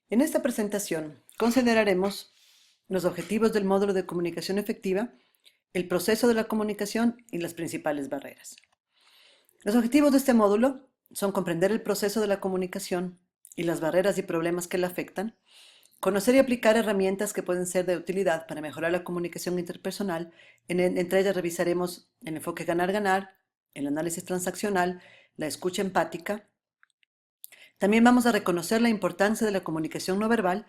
En esta presentación consideraremos los objetivos del módulo de comunicación efectiva, el proceso de la comunicación y las principales barreras. Los objetivos de este módulo son comprender el proceso de la comunicación y las barreras y problemas que la afectan, conocer y aplicar herramientas que pueden ser de utilidad para mejorar la comunicación interpersonal. Entre ellas revisaremos el enfoque ganar-ganar, el análisis transaccional, la escucha empática. También vamos a reconocer la importancia de la comunicación no verbal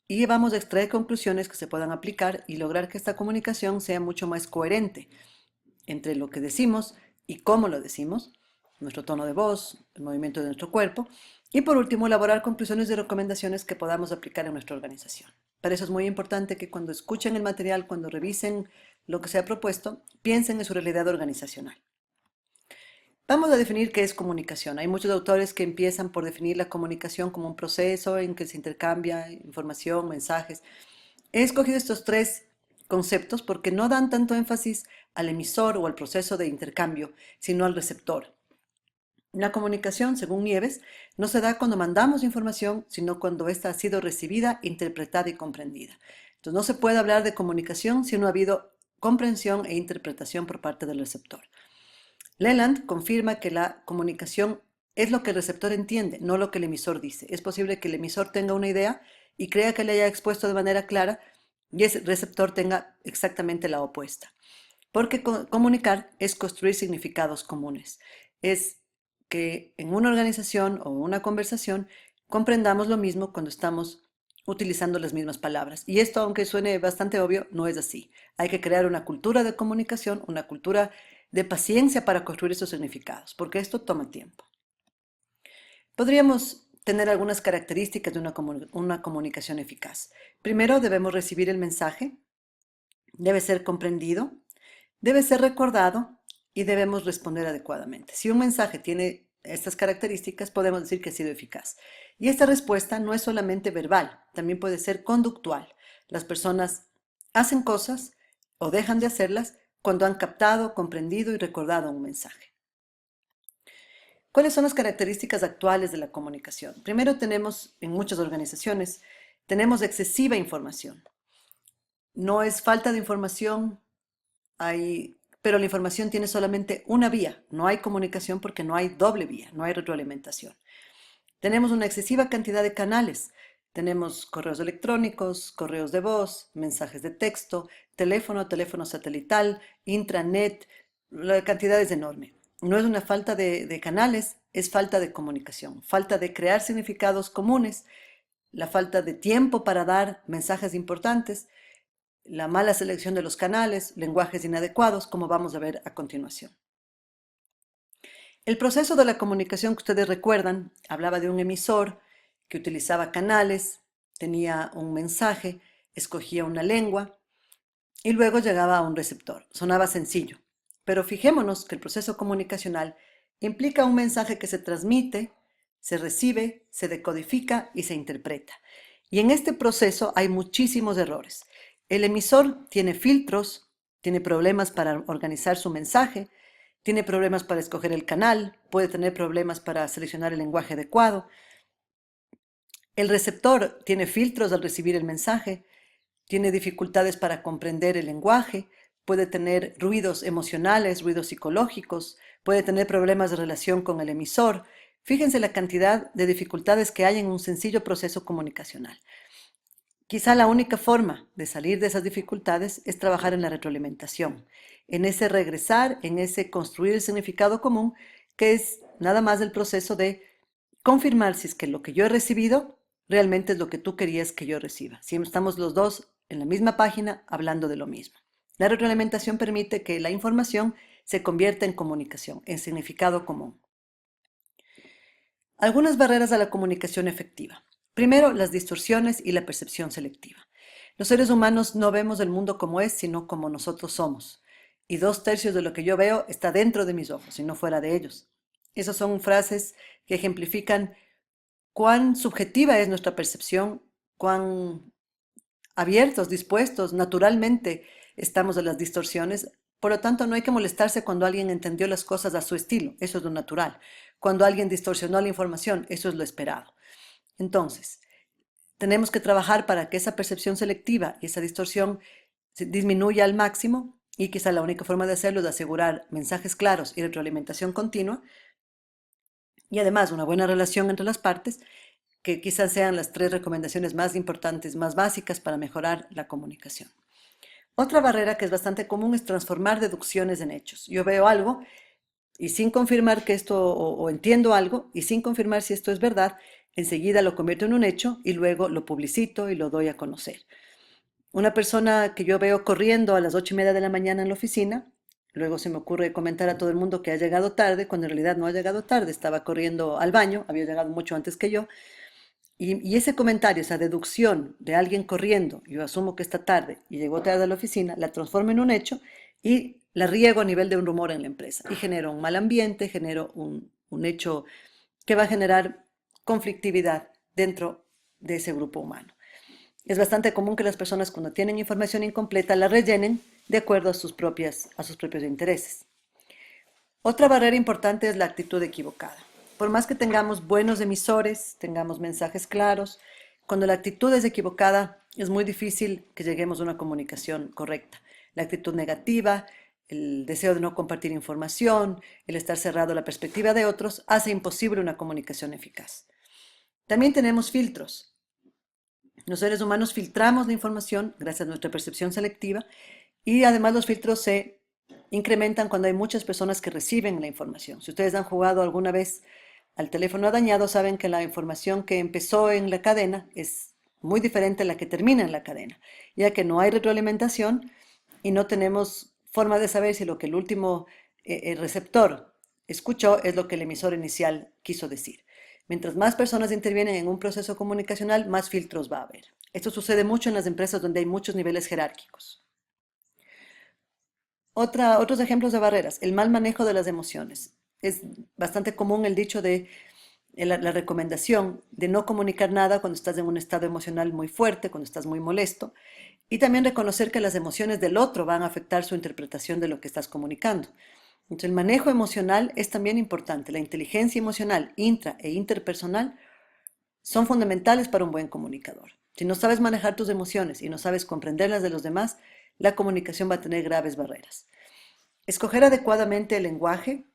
y vamos a extraer conclusiones que se puedan aplicar y lograr que esta comunicación sea mucho más coherente entre lo que decimos y cómo lo decimos, nuestro tono de voz, el movimiento de nuestro cuerpo, y por último, elaborar conclusiones y recomendaciones que podamos aplicar en nuestra organización. Para eso es muy importante que cuando escuchen el material, cuando revisen lo que se ha propuesto, piensen en su realidad organizacional. Vamos a definir qué es comunicación. Hay muchos autores que empiezan por definir la comunicación como un proceso en que se intercambia información, mensajes. He escogido estos tres conceptos porque no dan tanto énfasis al emisor o al proceso de intercambio, sino al receptor. La comunicación, según Nieves, no se da cuando mandamos información, sino cuando ésta ha sido recibida, interpretada y comprendida. Entonces, no se puede hablar de comunicación si no ha habido comprensión e interpretación por parte del receptor. Leland confirma que la comunicación es lo que el receptor entiende, no lo que el emisor dice. Es posible que el emisor tenga una idea y crea que le haya expuesto de manera clara y ese receptor tenga exactamente la opuesta. Porque comunicar es construir significados comunes. Es que en una organización o una conversación comprendamos lo mismo cuando estamos utilizando las mismas palabras. Y esto, aunque suene bastante obvio, no es así. Hay que crear una cultura de comunicación, una cultura de paciencia para construir esos significados, porque esto toma tiempo. Podríamos tener algunas características de una comunicación eficaz. Primero, debemos recibir el mensaje, debe ser comprendido, debe ser recordado y debemos responder adecuadamente. Si un mensaje tiene estas características, podemos decir que ha sido eficaz. Y esta respuesta no es solamente verbal, también puede ser conductual. Las personas hacen cosas o dejan de hacerlas cuando han captado, comprendido y recordado un mensaje. ¿Cuáles son las características actuales de la comunicación? Primero tenemos, en muchas organizaciones, tenemos excesiva información. No es falta de información, pero la información tiene solamente una vía. No hay comunicación porque no hay doble vía, no hay retroalimentación. Tenemos una excesiva cantidad de canales. Tenemos correos electrónicos, correos de voz, mensajes de texto, teléfono satelital, intranet. La cantidad es enorme. No es una falta de canales, es falta de comunicación, falta de crear significados comunes, la falta de tiempo para dar mensajes importantes, la mala selección de los canales, lenguajes inadecuados, como vamos a ver a continuación. El proceso de la comunicación que ustedes recuerdan hablaba de un emisor que utilizaba canales, tenía un mensaje, escogía una lengua y luego llegaba a un receptor. Sonaba sencillo, pero fijémonos que el proceso comunicacional implica un mensaje que se transmite, se recibe, se decodifica y se interpreta. Y en este proceso hay muchísimos errores. El emisor tiene filtros, tiene problemas para organizar su mensaje, tiene problemas para escoger el canal, puede tener problemas para seleccionar el lenguaje adecuado. El receptor tiene filtros al recibir el mensaje, tiene dificultades para comprender el lenguaje, puede tener ruidos emocionales, ruidos psicológicos, puede tener problemas de relación con el emisor. Fíjense la cantidad de dificultades que hay en un sencillo proceso comunicacional. Quizá la única forma de salir de esas dificultades es trabajar en la retroalimentación, en ese regresar, en ese construir el significado común, que es nada más el proceso de confirmar si es que lo que yo he recibido realmente es lo que tú querías que yo reciba. Si estamos los dos en la misma página hablando de lo mismo. La retroalimentación permite que la información se convierta en comunicación, en significado común. Algunas barreras a la comunicación efectiva. Primero, las distorsiones y la percepción selectiva. Los seres humanos no vemos el mundo como es, sino como nosotros somos. Y 2/3 de lo que yo veo está dentro de mis ojos y no fuera de ellos. Esas son frases que ejemplifican cuán subjetiva es nuestra percepción, cuán abiertos, dispuestos, naturalmente estamos a las distorsiones. Por lo tanto, no hay que molestarse cuando alguien entendió las cosas a su estilo, eso es lo natural. Cuando alguien distorsionó la información, eso es lo esperado. Entonces, tenemos que trabajar para que esa percepción selectiva y esa distorsión se disminuya al máximo, y quizá la única forma de hacerlo es asegurar mensajes claros y retroalimentación continua, y además una buena relación entre las partes, que quizás sean las 3 recomendaciones más importantes, más básicas para mejorar la comunicación. Otra barrera que es bastante común es transformar deducciones en hechos. Yo veo algo y sin confirmar que esto, o entiendo algo, y sin confirmar si esto es verdad, enseguida lo convierto en un hecho y luego lo publicito y lo doy a conocer. Una persona que yo veo corriendo a las 8:30 de la mañana en la oficina, luego se me ocurre comentar a todo el mundo que ha llegado tarde, cuando en realidad no ha llegado tarde, estaba corriendo al baño, había llegado mucho antes que yo, y ese comentario, esa deducción de alguien corriendo, yo asumo que está tarde y llegó tarde a la oficina, la transformo en un hecho y la riego a nivel de un rumor en la empresa y genero un mal ambiente, genero un hecho que va a generar conflictividad dentro de ese grupo humano. Es bastante común que las personas, cuando tienen información incompleta, la rellenen de acuerdo a sus propios intereses. Otra barrera importante es la actitud equivocada. Por más que tengamos buenos emisores, tengamos mensajes claros, cuando la actitud es equivocada, es muy difícil que lleguemos a una comunicación correcta. La actitud negativa, el deseo de no compartir información, el estar cerrado a la perspectiva de otros, hace imposible una comunicación eficaz. También tenemos filtros. Los seres humanos filtramos la información gracias a nuestra percepción selectiva, y además los filtros se incrementan cuando hay muchas personas que reciben la información. Si ustedes han jugado alguna vez al teléfono dañado, saben que la información que empezó en la cadena es muy diferente a la que termina en la cadena, ya que no hay retroalimentación y no tenemos forma de saber si lo que el último receptor escuchó es lo que el emisor inicial quiso decir. Mientras más personas intervienen en un proceso comunicacional, más filtros va a haber. Esto sucede mucho en las empresas donde hay muchos niveles jerárquicos. Otros ejemplos de barreras: el mal manejo de las emociones. Es bastante común el dicho de la recomendación de no comunicar nada cuando estás en un estado emocional muy fuerte, cuando estás muy molesto, y también reconocer que las emociones del otro van a afectar su interpretación de lo que estás comunicando. Entonces, el manejo emocional es también importante. La inteligencia emocional intra e interpersonal son fundamentales para un buen comunicador. Si no sabes manejar tus emociones y no sabes comprender las de los demás, la comunicación va a tener graves barreras. Escoger adecuadamente el lenguaje,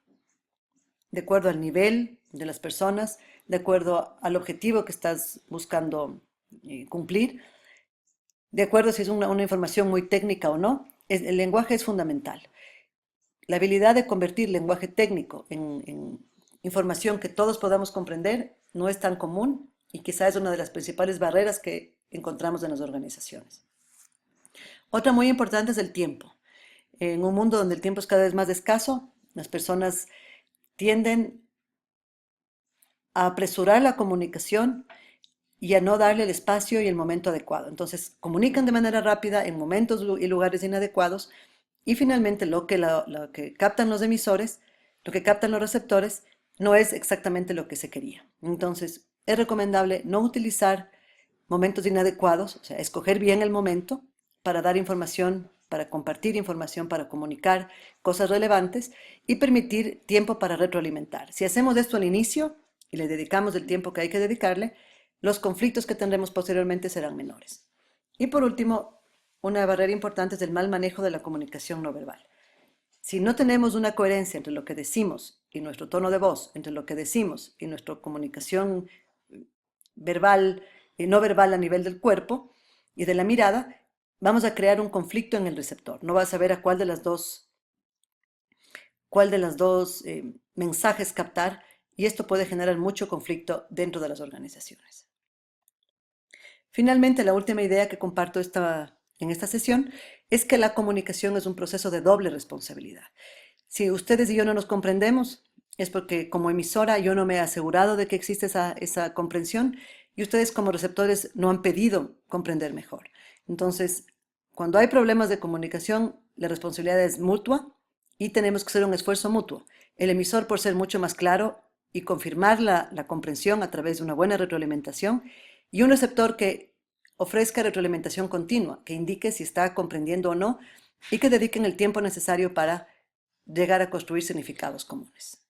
de acuerdo al nivel de las personas, de acuerdo al objetivo que estás buscando cumplir, de acuerdo si es una información muy técnica o no. El lenguaje es fundamental. La habilidad de convertir lenguaje técnico en información que todos podamos comprender no es tan común, y quizá es una de las principales barreras que encontramos en las organizaciones. Otra muy importante es el tiempo. En un mundo donde el tiempo es cada vez más escaso, las personas tienden a apresurar la comunicación y a no darle el espacio y el momento adecuado. Entonces, comunican de manera rápida en momentos y lugares inadecuados, y finalmente lo que captan los emisores, lo que captan los receptores, no es exactamente lo que se quería. Entonces, es recomendable no utilizar momentos inadecuados, o sea, escoger bien el momento para dar información, para compartir información, para comunicar cosas relevantes, y permitir tiempo para retroalimentar. Si hacemos esto al inicio y le dedicamos el tiempo que hay que dedicarle, los conflictos que tendremos posteriormente serán menores. Y por último, una barrera importante es el mal manejo de la comunicación no verbal. Si no tenemos una coherencia entre lo que decimos y nuestro tono de voz, entre lo que decimos y nuestra comunicación verbal y no verbal a nivel del cuerpo y de la mirada, vamos a crear un conflicto en el receptor. No va a saber a cuál de las dos mensajes captar, y esto puede generar mucho conflicto dentro de las organizaciones. Finalmente, la última idea que comparto en esta sesión es que la comunicación es un proceso de doble responsabilidad. Si ustedes y yo no nos comprendemos, es porque como emisora yo no me he asegurado de que existe esa comprensión, y ustedes como receptores no han pedido comprender mejor. Entonces, cuando hay problemas de comunicación, la responsabilidad es mutua y tenemos que hacer un esfuerzo mutuo. El emisor, por ser mucho más claro y confirmar la comprensión a través de una buena retroalimentación, y un receptor que ofrezca retroalimentación continua, que indique si está comprendiendo o no, y que dediquen el tiempo necesario para llegar a construir significados comunes.